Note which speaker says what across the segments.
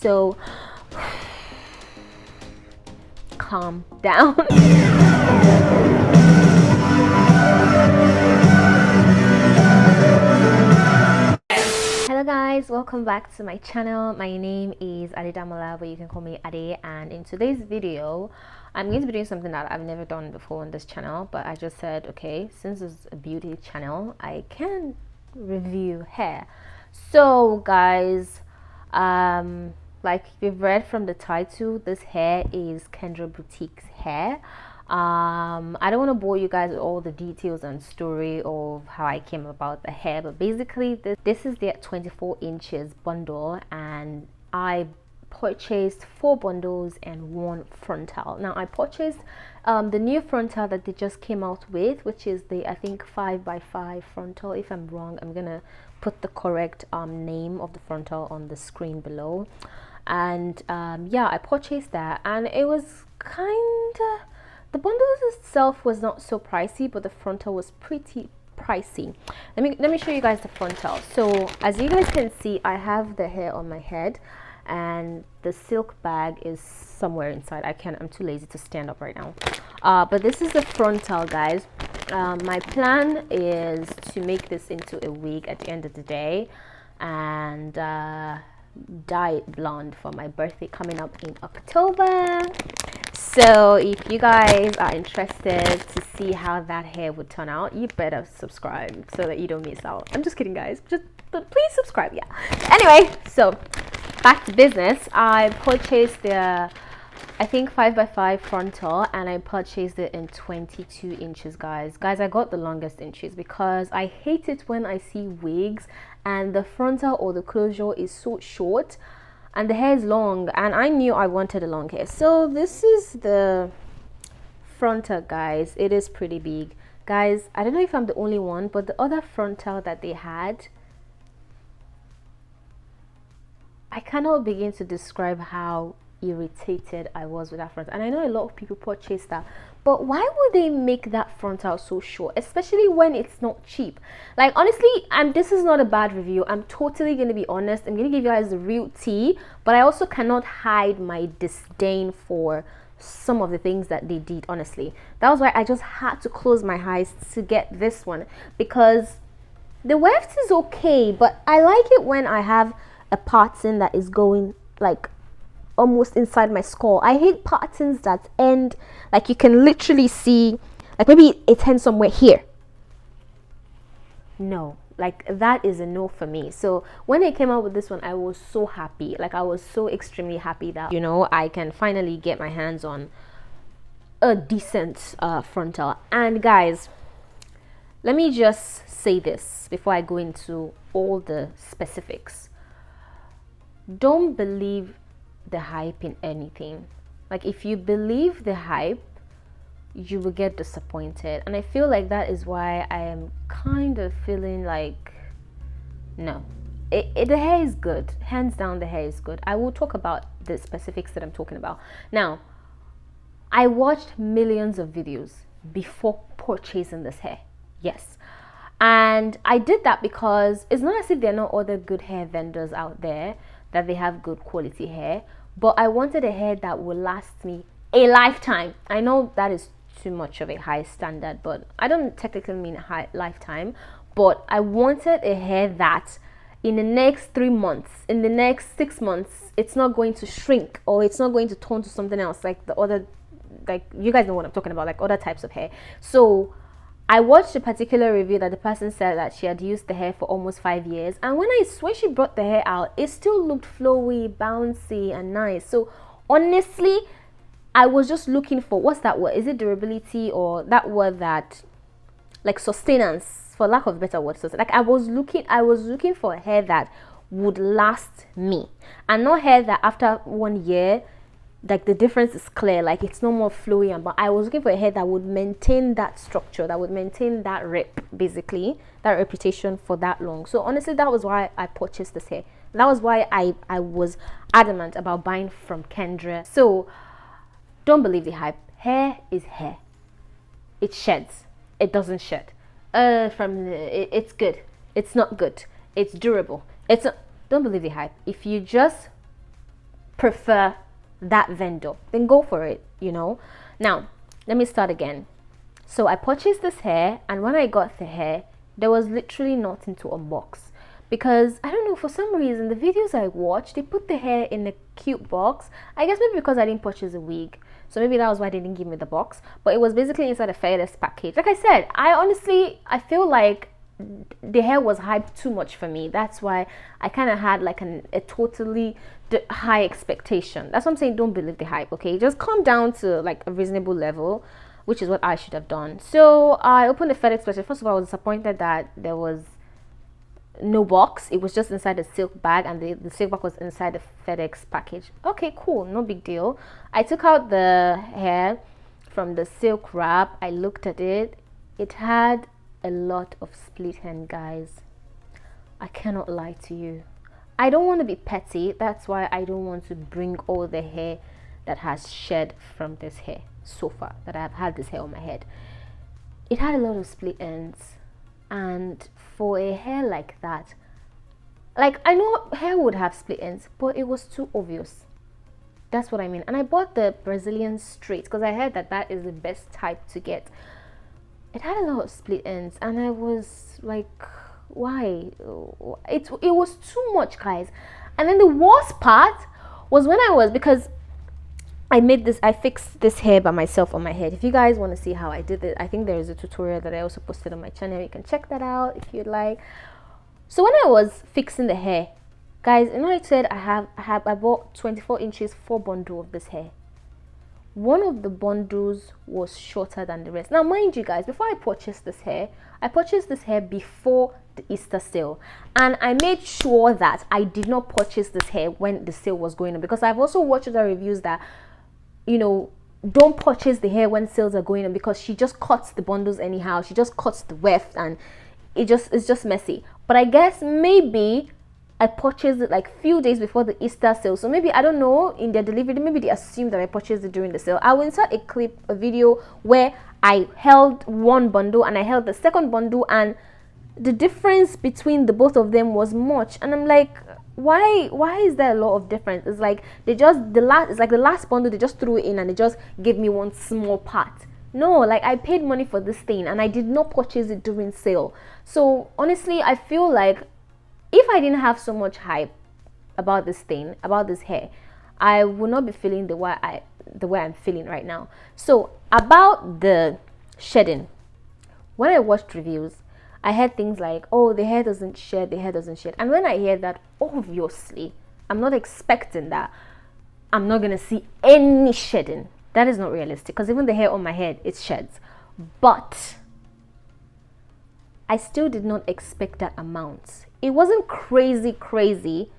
Speaker 1: So calm down. Hello guys, welcome back to my channel. My name is Adea, but you can call me Adea, and in today's video I'm going to be doing something that I've never done before on this channel, but I just said, okay, since it's a beauty channel, I can review hair. So guys, like you've read from the title, this hair is Kendra Boutique's hair. I don't want to bore you guys with all the details and story of how I came about the hair, but basically this is the 24 inches bundle, and I purchased 4 bundles and 1 frontal. Now I purchased the new frontal that they just came out with, which is the, I think, 5x5 frontal. If I'm wrong, I'm gonna put the correct name of the frontal on the screen below. And yeah, I purchased that, and it was kinda, the bundles itself was not so pricey, but the frontal was pretty pricey. Let me show you guys the frontal. So as you guys can see, I have the hair on my head and the silk bag is somewhere inside. I'm too lazy to stand up right now. But this is the frontal, guys. My plan is to make this into a wig at the end of the day and dye it blonde for my birthday coming up in October. So if you guys are interested to see how that hair would turn out, you better subscribe so that you don't miss out. I'm just kidding, guys, but please subscribe. Yeah, anyway, so back to business. I purchased the, I think, 5x5 frontal, and I purchased it in 22 inches, guys. I got the longest inches because I hate it when I see wigs and the frontal or the closure is so short and the hair is long, and I knew I wanted a long hair. So this is the frontal, guys. It is pretty big, guys. I don't know if I'm the only one, but the other frontal that they had, I cannot begin to describe how irritated I was with that frontal. And I know a lot of people purchase that, but why would they make that frontal so short, especially when it's not cheap? Like, honestly, this is not a bad review. I'm totally gonna be honest. I'm gonna give you guys the real tea, but I also cannot hide my disdain for some of the things that they did. Honestly, that was why I just had to close my eyes to get this one, because the weft is okay, but I like it when I have a pattern that is going like almost inside my skull. I hate patterns that end like you can literally see, like maybe it ends somewhere here. No, like that is a no for me. So when they came out with this one, I was so happy. Like I was so extremely happy that, you know, I can finally get my hands on a decent frontal. And guys, let me just say this before I go into all the specifics. Don't believe the hype in anything. Like, if you believe the hype, you will get disappointed, and I feel like that is why I am kind of feeling like, no, the hair is good, hands down. The hair is good. I will talk about the specifics that I'm talking about now. I watched millions of videos before purchasing this hair, yes, and I did that because it's not as if there are no other good hair vendors out there that they have good quality hair, but I wanted a hair that would last me a lifetime. I know that is too much of a high standard, but I don't technically mean a high lifetime, but I wanted a hair that in the next 3 months, in the next 6 months, it's not going to shrink or it's not going to turn to something else, like the other, like, you guys know what I'm talking about, like other types of hair. So I watched a particular review that the person said that she had used the hair for almost 5 years, and when she brought the hair out, it still looked flowy, bouncy, and nice. So honestly, I was just looking for, what's that word? Is it durability, or that word that, like, sustenance, for lack of a better word? So like I was looking for a hair that would last me, and not hair that after 1 year, like, the difference is clear, like it's no more flowy. But I was looking for a hair that would maintain that structure, that would maintain that rep, basically that reputation for that long. So honestly, that was why I purchased this hair. That was why I was adamant about buying from Kendra. So don't believe the hype. Hair is hair. It sheds, it doesn't shed. It's good, it's not good, it's durable, it's not. Don't believe the hype. If you just prefer that vendor, then go for it, you know. Now let me start again. So I purchased this hair, and when I got the hair, there was literally nothing to unbox, because I don't know, for some reason the videos I watched, they put the hair in a cute box. I guess maybe because I didn't purchase a wig, so maybe that was why they didn't give me the box. But it was basically inside a fearless package. Like I said, I feel like the hair was hyped too much for me. That's why I kind of had like a totally high expectation. That's what I'm saying, don't believe the hype, okay? Just calm down to like a reasonable level, which is what I should have done. So I opened the FedEx package. First of all, I was disappointed that there was no box. It was just inside a silk bag, and the silk bag was inside the FedEx package. Okay, cool, no big deal. I took out the hair from the silk wrap. I looked at it. It had a lot of split end, guys. I cannot lie to you. I don't want to be petty. That's why I don't want to bring all the hair that has shed from this hair so far, that I've had this hair on my head. It had a lot of split ends, and for a hair like that, like, I know hair would have split ends, but it was too obvious. That's what I mean. And I bought the Brazilian straight because I heard that that is the best type to get. It had a lot of split ends, and I was like, why? It was too much, guys. And then the worst part was when because I fixed this hair by myself on my head. If you guys want to see how I did it, I think there is a tutorial that I also posted on my channel. You can check that out if you'd like. So when I was fixing the hair, guys, you know, I said I bought 24 inches 4 bundle of this hair. One of the bundles was shorter than the rest. Now mind you guys, before I purchased this hair before the Easter sale, and I made sure that I did not purchase this hair when the sale was going on, because I've also watched other reviews that, you know, don't purchase the hair when sales are going on, because she just cuts the bundles anyhow, she just cuts the weft, and it's just messy. But I guess maybe I purchased it like few days before the Easter sale, so maybe, I don't know, in their delivery, maybe they assumed that I purchased it during the sale. I will insert a video where I held one bundle and I held the second bundle, and the difference between the both of them was much, and I'm like, why is there a lot of difference? It's like the last bundle, they just threw it in and they just gave me one small part. No, like, I paid money for this thing and I did not purchase it during sale. So honestly, I feel like if I didn't have so much hype about this thing, about this hair, I would not be feeling the way I'm feeling right now. So about the shedding, when I watched reviews, I heard things like, oh, the hair doesn't shed, and when I hear that, obviously I'm not expecting that I'm not gonna see any shedding. That is not realistic, because even the hair on my head, it sheds. But I still did not expect that amount. It wasn't crazy,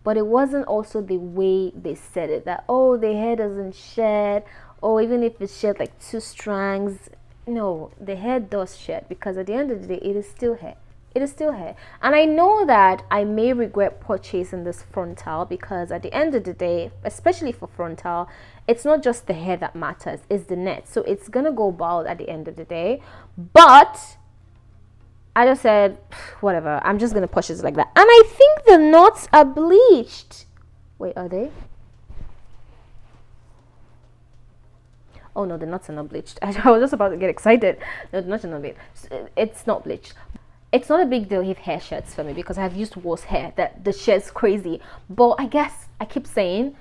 Speaker 1: but it wasn't also the way they said it, that, oh, the hair doesn't shed, or even if it shed like 2 strands. No, the hair does shed, because at the end of the day, it is still hair. It is still hair. And I know that I may regret purchasing this frontal, because at the end of the day, especially for frontal, it's not just the hair that matters, it's the net. So it's gonna go bald at the end of the day. But I just said, whatever, I'm just gonna purchase it like that. And I think the knots are bleached. Wait, are they? Oh no, the knots are not bleached. I was just about to get excited. No, the knots are not bleached. It's not bleached. It's not a big deal if hair sheds for me, because I've used worse hair that the sheds crazy. But I guess I keep saying,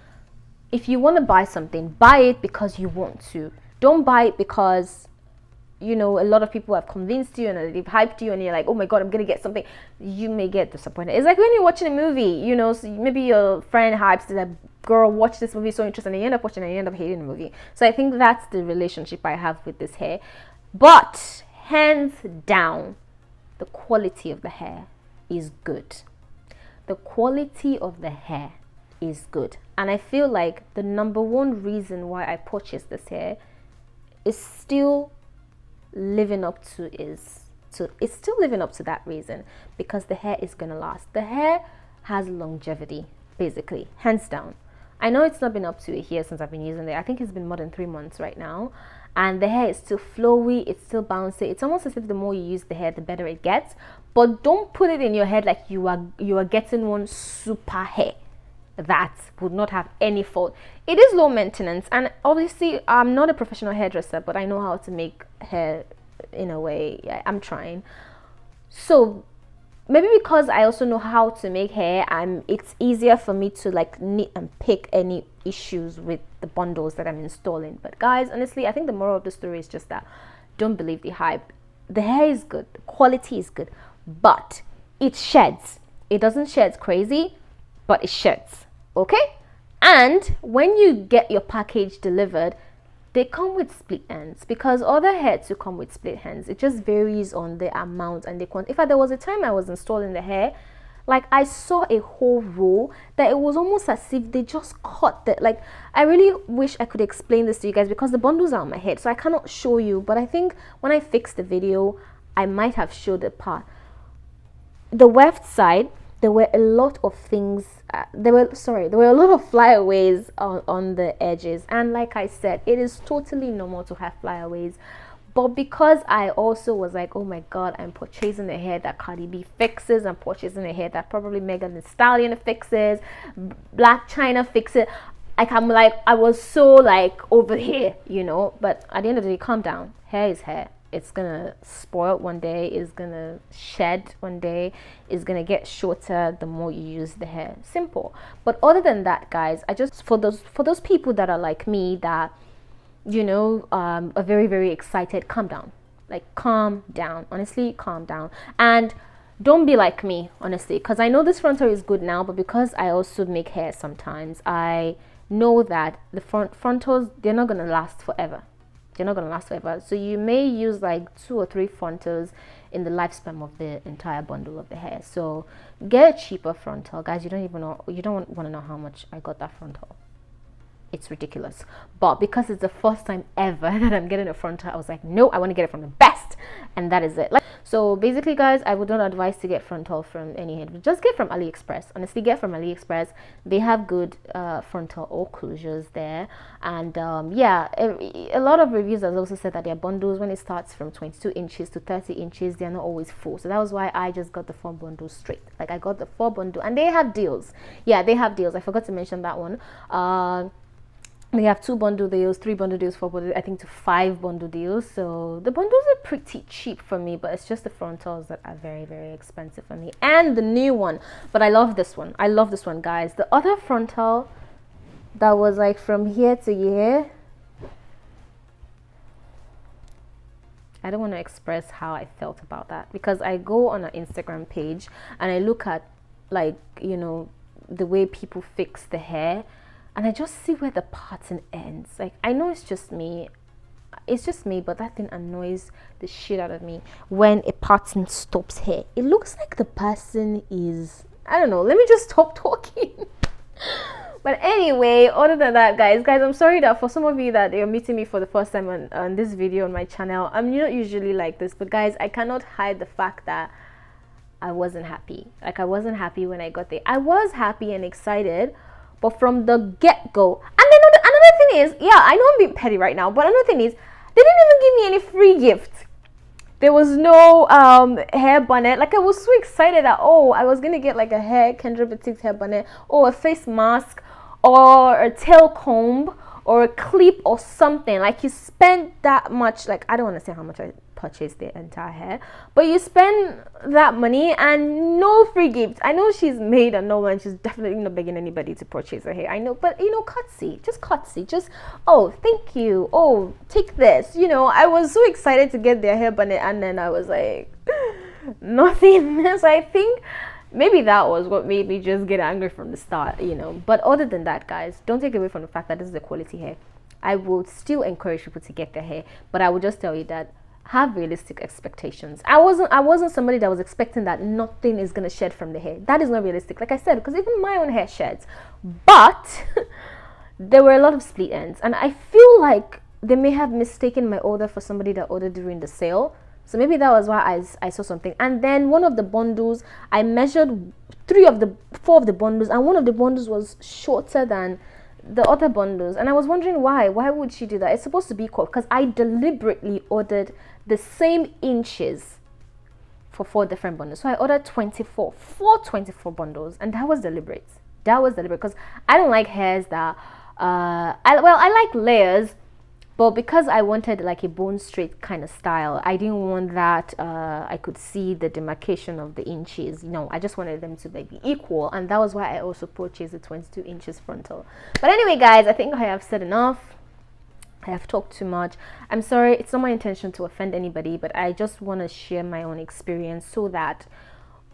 Speaker 1: if you want to buy something, buy it because you want to. Don't buy it because, you know, a lot of people have convinced you and they've hyped you and you're like, oh my god, I'm gonna get something. You may get disappointed. It's like when you're watching a movie, you know, so maybe your friend hypes that, girl, watch this movie, so interesting, and you end up watching and you end up hating the movie. So I think that's the relationship I have with this hair. But hands down, the quality of the hair is good. The quality of the hair is good. And I feel like the number one reason why I purchased this hair is still living up to that reason, because the hair is gonna last. The hair has longevity, basically, hands down. I know it's not been up to a year since I've been using it. I think it's been more than 3 months right now, and the hair is still flowy, it's still bouncy. It's almost as if the more you use the hair, the better it gets. But don't put it in your head like you are getting one super hair. that would not have any fault. It is low maintenance, and obviously I'm not a professional hairdresser, but I know how to make hair in a way. I'm trying. So maybe because I also know how to make hair, it's easier for me to like nit and pick any issues with the bundles that I'm installing. But guys, honestly, I think the moral of the story is just that don't believe the hype. The hair is good, the quality is good, but it sheds. It doesn't shed crazy, but it sheds. Okay? And when you get your package delivered, they come with split ends, because other hairs do come with split ends. It just varies on the amount and the quantity. In fact, there was a time I was installing the hair, like I saw a whole row that it was almost as if they just cut that. Like, I really wish I could explain this to you guys, because the bundles are on my head, so I cannot show you. But I think when I fix the video, I might have showed the part. The weft side, there were a lot of things. There were a lot of flyaways on the edges, and like I said, it is totally normal to have flyaways. But because I also was like, oh my god, I'm purchasing a hair that Cardi B fixes, I'm purchasing a hair that probably Megan Thee Stallion fixes, Black China fixes, like I was so like over here, you know. But at the end of the day, calm down. Hair is hair. It's gonna spoil one day, it's gonna shed one day, it's gonna get shorter the more you use the hair. Simple. But other than that, guys, I just, for those people that are like me, that, you know, are very, very excited, calm down. Like, calm down. Honestly, calm down. And don't be like me, honestly, because I know this frontal is good now, but because I also make hair sometimes, I know that the frontals, they're not gonna last forever. They're not gonna last forever. So you may use like 2 or 3 frontals in the lifespan of the entire bundle of the hair. So get a cheaper frontal, guys. You don't want to know how much I got that frontal. It's ridiculous. But because it's the first time ever that I'm getting a frontal, I was like, no, I want to get it from the best, and that is it. Like, so basically, guys, I would not advise to get frontal from any head. Just get from AliExpress. Honestly, get from AliExpress. They have good frontal occlusions there, and yeah, a lot of reviews have also said that their bundles, when it starts from 22 inches to 30 inches, they're not always full. So that was why I just got the 4 bundles straight. Like, I got the 4 bundle, and they have deals. Yeah, they have deals. I forgot to mention that one. They have 2 bundle deals, 3 bundle deals, 4 bundle, I think to 5 bundle deals. So the bundles are pretty cheap for me, but it's just the frontals that are very, very expensive for me. And the new one, but I love this one. I love this one, guys. The other frontal that was like from here to here, I don't want to express how I felt about that, because I go on an Instagram page and I look at, like, you know, the way people fix the hair, and I just see where the pattern ends. Like, I know it's just me, but that thing annoys the shit out of me when a pattern stops here. It looks like the person is, I don't know, let me just stop talking. But anyway, other than that, guys, I'm sorry that for some of you that you're meeting me for the first time on this video on my channel, I'm not usually like this, but guys, I cannot hide the fact that I wasn't happy. Like, I wasn't happy when I got there. I was happy and excited, but from the get-go. And then another thing is, yeah, I know I'm being petty right now, but another thing is, they didn't even give me any free gift. There was no hair bonnet. Like, I was so excited that, oh, I was gonna get like a Kendra Boutique's hair bonnet, or a face mask, or a tail comb, or a clip, or something. Like, you spend that much. Like, I don't want to say how much I purchased the entire hair, but you spend that money and no free gift. I know she's made a no, and she's definitely not begging anybody to purchase her hair. I know, but you know, cutsy, just oh, thank you, oh, take this. You know, I was so excited to get their hair bonnet, and then I was like, nothing. So I think maybe that was what made me just get angry from the start, you know. But other than that, guys, don't take away from the fact that this is a quality hair. I would still encourage people to get their hair, but I would just tell you that have realistic expectations. I wasn't somebody that was expecting that nothing is gonna shed from the hair. That is not realistic, like I said, because even my own hair sheds. But there were a lot of split ends, and I feel like they may have mistaken my order for somebody that ordered during the sale. So maybe that was why I saw something. And then one of the bundles, I measured 4 of the bundles, and one of the bundles was shorter than the other bundles, and I was wondering why would she do that? It's supposed to be equal, because I deliberately ordered the same inches for 4 different bundles. So I ordered 24 bundles, and that was deliberate. That was deliberate because I don't like hairs that I like layers, but because I wanted like a bone straight kind of style, I didn't want that I could see the demarcation of the inches. I just wanted them to like be equal, and that was why I also purchased the 22 inches frontal. But anyway, guys, I think I have said enough. I have talked too much. I'm sorry, it's not my intention to offend anybody, but I just want to share my own experience so that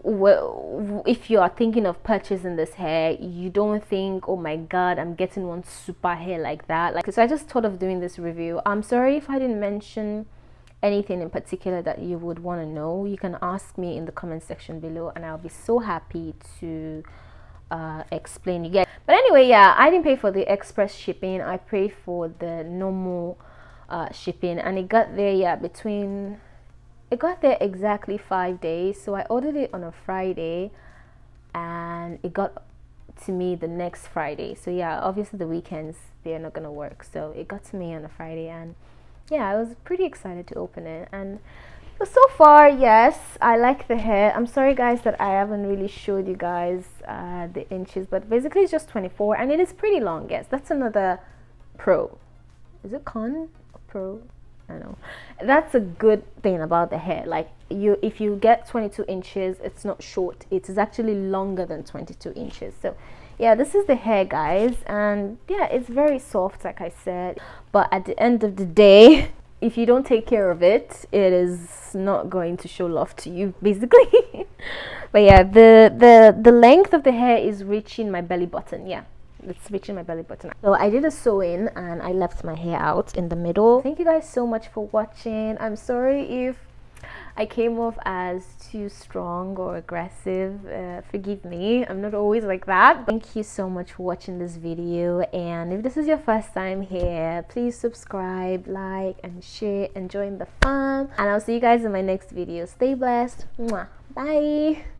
Speaker 1: if you are thinking of purchasing this hair, you don't think, oh my god, I'm getting one super hair like that. So I just thought of doing this review. I'm sorry if I didn't mention anything in particular that you would want to know. You can ask me in the comment section below, and I'll be so happy to explain you guys. But anyway, yeah, I didn't pay for the express shipping. I paid for the normal shipping, and it got there it got there exactly 5 days. So I ordered it on a Friday and it got to me the next Friday. So yeah, obviously the weekends they're not gonna work, so it got to me on a Friday, and yeah, I was pretty excited to open it. And so far, yes, I like the hair. I'm sorry guys that I haven't really showed you guys the inches, but basically it's just 24 and it is pretty long. Yes, that's another pro. Is it con or pro? I don't know. That's a good thing about the hair. Like if you get 22 inches, it's not short, it is actually longer than 22 inches. So yeah, this is the hair, guys, and yeah, it's very soft like I said, but at the end of the day, if you don't take care of it, it is not going to show love to you, basically. But yeah, the length of the hair is reaching my belly button. Yeah, it's reaching my belly button. So I did a sew-in and I left my hair out in the middle. Thank you guys so much for watching. I'm sorry if I came off as too strong or aggressive. Forgive me, I'm not always like that. Thank you so much for watching this video, and if this is your first time here, please subscribe, like and share and join the fun, and I'll see you guys in my next video. Stay blessed. Mwah. Bye.